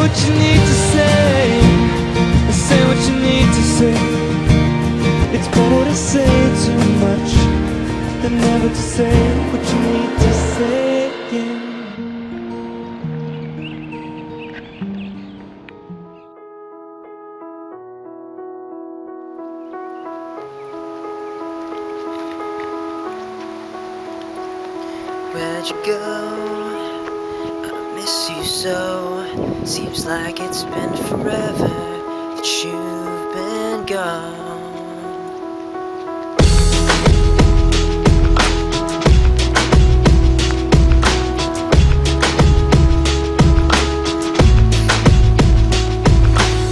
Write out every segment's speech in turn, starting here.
what you need to say. Say what you need to say. It's better to say too much than never to say what you need to say. Yeah. Where'd you go? I miss you so. Seems like it's been forever that you've been gone.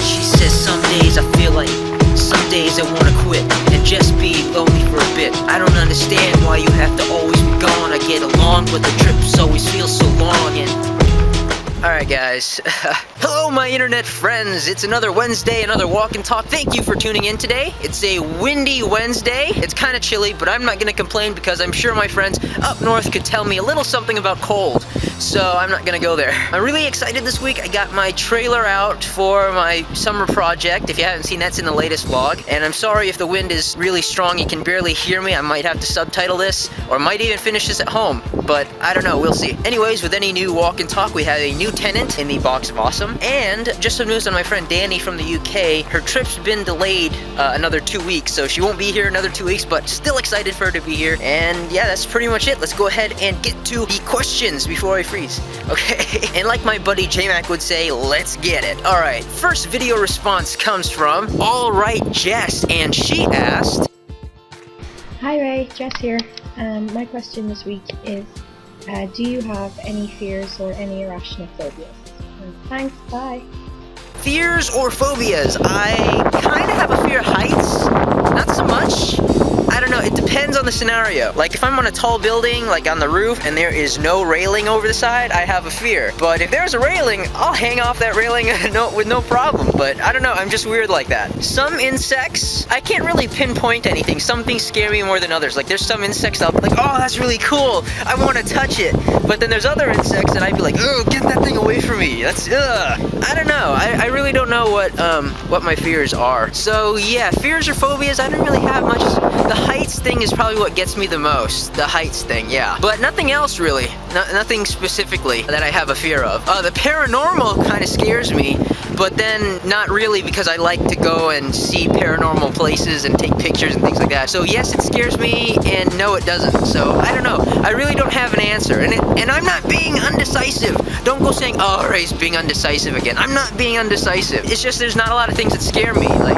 She says some days I feel like, some days I wanna quit and just be lonely for a bit. I don't understand why you have to always be gone. I get along, but the trips always feel so long. And alright guys, hello my internet friends. It's another Wednesday, another walk and talk. Thank you for tuning in today. It's a windy Wednesday. It's kind of chilly, but I'm not gonna complain because I'm sure my friends up north could tell me a little something about cold. So I'm not gonna go there. I'm really excited this week. I got my trailer out for my summer project. If you haven't seen, that's in the latest vlog. And I'm sorry if the wind is really strong, you can barely hear me. I might have to subtitle this, or might even finish this at home. But I don't know, we'll see. Anyways, with any new walk and talk, we have a new tenant in the box of awesome. And just some news on my friend Danny from the UK. Her trip's been delayed another 2 weeks, so she won't be here another 2 weeks, but still excited for her to be here. And yeah, that's pretty much it. Let's go ahead and get to the questions before I freeze. Okay, and like my buddy J-Mac would say, let's get it. Alright, first video response comes from Alright Jess, and she asked, Hi Ray, Jess here. My question this week is, do you have any fears or any irrational phobias? Thanks, bye. fears or phobias? I kind of have a fear of heights, not so much. I don't know, it depends on the scenario. Like if I'm on a tall building, like on the roof, and there is no railing over the side, I have a fear. But if there's a railing, I'll hang off that railing with no problem. But I don't know, I'm just weird like that. Some insects, I can't really pinpoint anything. Some things scare me more than others. Like there's some insects I'll be like, oh, that's really cool, I want to touch it. But then there's other insects that I'd be like, oh, get that thing away from me. That's, I don't know, I really don't know what my fears are. So yeah, fears or phobias, I don't really have much. The heights thing is probably what gets me the most. The heights thing, yeah. But nothing else really. Nothing specifically that I have a fear of. The paranormal kind of scares me, but then not really, because I like to go and see paranormal places and take pictures and things like that. So yes, it scares me, and no, it doesn't. So I don't know. I really don't have an answer, and I'm not being undecisive. Don't go saying, oh, Ray's being undecisive again. I'm not being undecisive. It's just there's not a lot of things that scare me, like,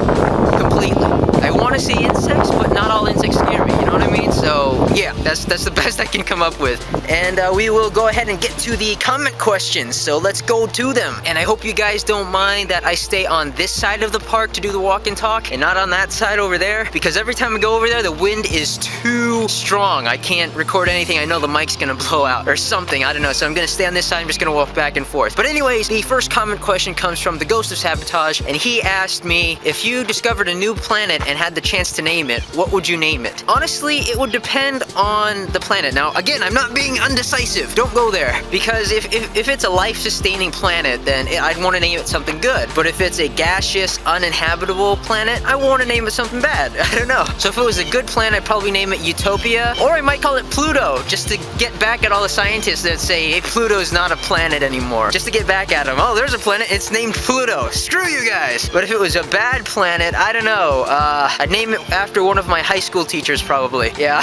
completely. I want to see insects, but not all insects scare me, you know what I mean? So yeah, that's the best I can come up with. And we will go ahead and get to the comment questions, so let's go to them. And I hope you guys don't mind that I stay on this side of the park to do the walk and talk, and not on that side over there, because every time I go over there, the wind is too strong. I can't record anything. I know the mic's gonna blow out or something, I don't know, so I'm gonna stay on this side. I'm just gonna walk back and forth. But anyways, the first comment question comes from the Ghost of Sabotage, and he asked me, if you discovered a new planet and had the chance to name it, what would you name it? Honestly, it would depend on the planet. Now, again, I'm not being undecisive. Don't go there, because if it's a life-sustaining planet, then I'd want to name it something good. But if it's a gaseous, uninhabitable planet, I want to name it something bad. I don't know. So if it was a good planet, I'd probably name it Utopia, or I might call it Pluto, just to get back at all the scientists that say, hey, Pluto's not a planet anymore. Just to get back at them. Oh, there's a planet, it's named Pluto. Screw you guys. But if it was a bad planet, I don't know. I'd name it after one of my high school teachers, probably. Yeah.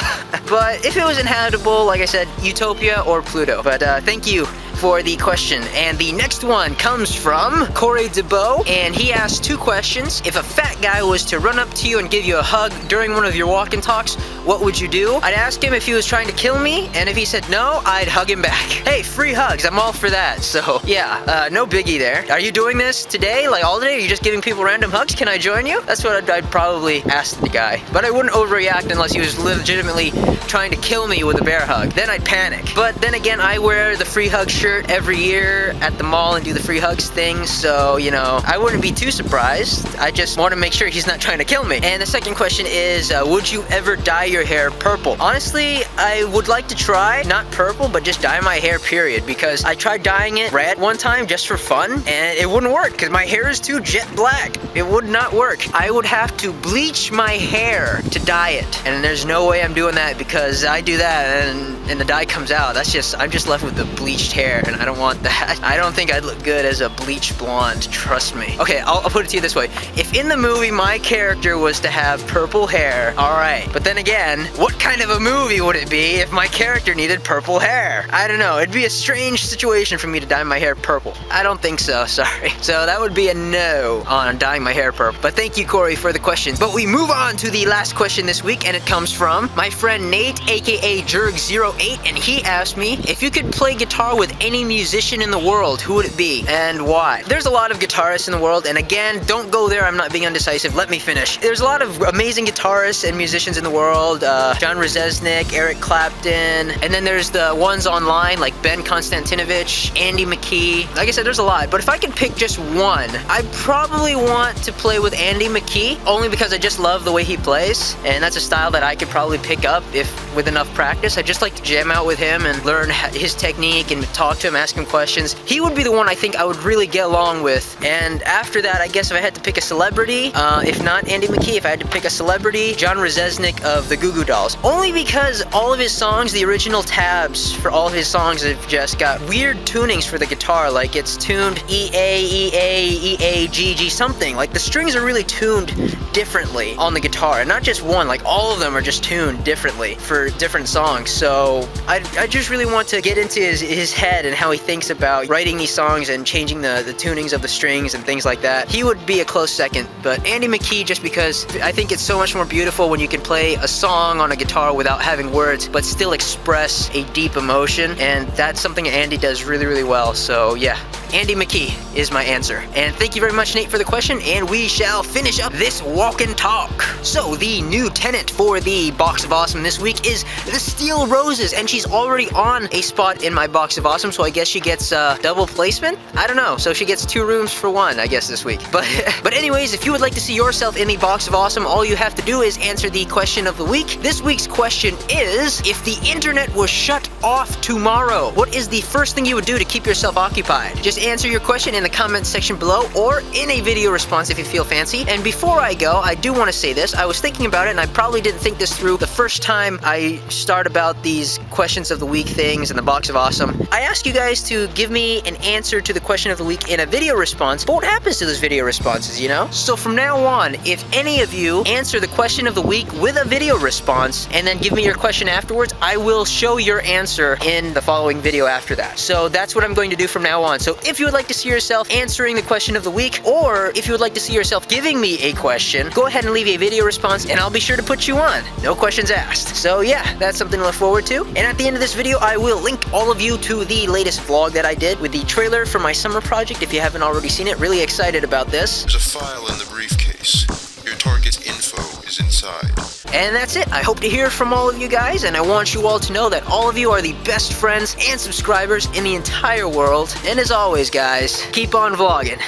But if it was inhabitable, like I said, Utopia or Pluto. But thank you for the question. And the next one comes from Corey DeBow, and he asked two questions. If a fat guy was to run up to you and give you a hug during one of your walk and talks, what would you do? I'd ask him if he was trying to kill me, and if he said no, I'd hug him back. Hey, free hugs, I'm all for that. So yeah, no biggie there. Are you doing this today, like all day? Are you just giving people random hugs? Can I join you? That's what I'd probably ask the guy. But I wouldn't overreact unless he was legitimately trying to kill me with a bear hug. Then I'd panic. But then again, I wear the free hug shirt every year at the mall and do the free hugs thing, so you know, I wouldn't be too surprised. I just want to make sure he's not trying to kill me. And the second question is, would you ever die your hair purple. Honestly, I would like to try, not purple, but just dye my hair, period, because I tried dyeing it red one time just for fun, and it wouldn't work because my hair is too jet black. It would not work. I would have to bleach my hair to dye it, and there's no way I'm doing that, because I do that and the dye comes out. I'm just left with the bleached hair, and I don't want that. I don't think I'd look good as a bleached blonde, trust me. Okay, I'll put it to you this way. If in the movie my character was to have purple hair, alright, but then again, what kind of a movie would it be if my character needed purple hair? I don't know, it'd be a strange situation for me to dye my hair purple. I don't think so, sorry. So that would be a no on dyeing my hair purple. But thank you, Corey, for the questions. But we move on to the last question this week, and it comes from my friend Nate, aka Jerg08, and he asked me, if you could play guitar with any musician in the world, who would it be and why? There's a lot of guitarists in the world, and again, don't go there, I'm not being undecisive, let me finish. There's a lot of amazing guitarists and musicians in the world, John Rzeznik, Eric Clapton, and then there's the ones online like Ben Konstantinovich, Andy McKee. Like I said, there's a lot, but if I could pick just one, I probably want to play with Andy McKee, only because I just love the way he plays, and that's a style that I could probably pick up if with enough practice. I just like to jam out with him and learn his technique and talk to him, ask him questions. He would be the one I think I would really get along with. And after that, I guess if I had to pick a celebrity, if not Andy McKee, if I had to pick a celebrity, John Rzeznik of the Goo Goo Dolls. Only because all of his songs, the original tabs for all of his songs have just got weird tunings for the guitar, like it's tuned E, A, E, A, E, A, G, G, something. Like the strings are really tuned differently on the guitar, and not just one, like all of them are just tuned differently for different songs. So I just really want to get into his head and how he thinks about writing these songs and changing the tunings of the strings and things like that. He would be a close second, but Andy McKee, just because I think it's so much more beautiful when you can play a song on a guitar without having words, but still express a deep emotion, and that's something Andy does really, really well. So yeah, Andy McKee is my answer. And thank you very much, Nate, for the question, and we shall finish up this walk and talk. So the new tenant for the Box of Awesome this week is the Steel Roses, and she's already on a spot in my Box of Awesome, so I guess she gets double placement? I don't know, so she gets 2 rooms for 1, I guess, this week. But anyways, if you would like to see yourself in the Box of Awesome, all you have to do is answer the question of the week. This week's question is, if the internet was shut off tomorrow, what is the first thing you would do to keep yourself occupied? Just answer your question in the comments section below, or in a video response if you feel fancy. And before I go, I do want to say this. I was thinking about it, and I probably didn't think this through the first time I start about these questions of the week things in the Box of Awesome. I asked you guys to give me an answer to the question of the week in a video response, but what happens to those video responses, you know? So from now on, if any of you answer the question of the week with a video response and then give me your question afterwards, I will show your answer in the following video after that. So that's what I'm going to do from now on. So if you would like to see yourself answering the question of the week, or if you would like to see yourself giving me a question, go ahead and leave a video response and I'll be sure to put you on. No questions asked. So yeah, that's something to look forward to. And at the end of this video, I will link all of you to the latest vlog that I did with the trailer for my summer project if you haven't already seen it. Really excited about this. There's a file in the briefcase. Your target's info is inside. And that's it. I hope to hear from all of you guys, and I want you all to know that all of you are the best friends and subscribers in the entire world. And as always, guys, keep on vlogging.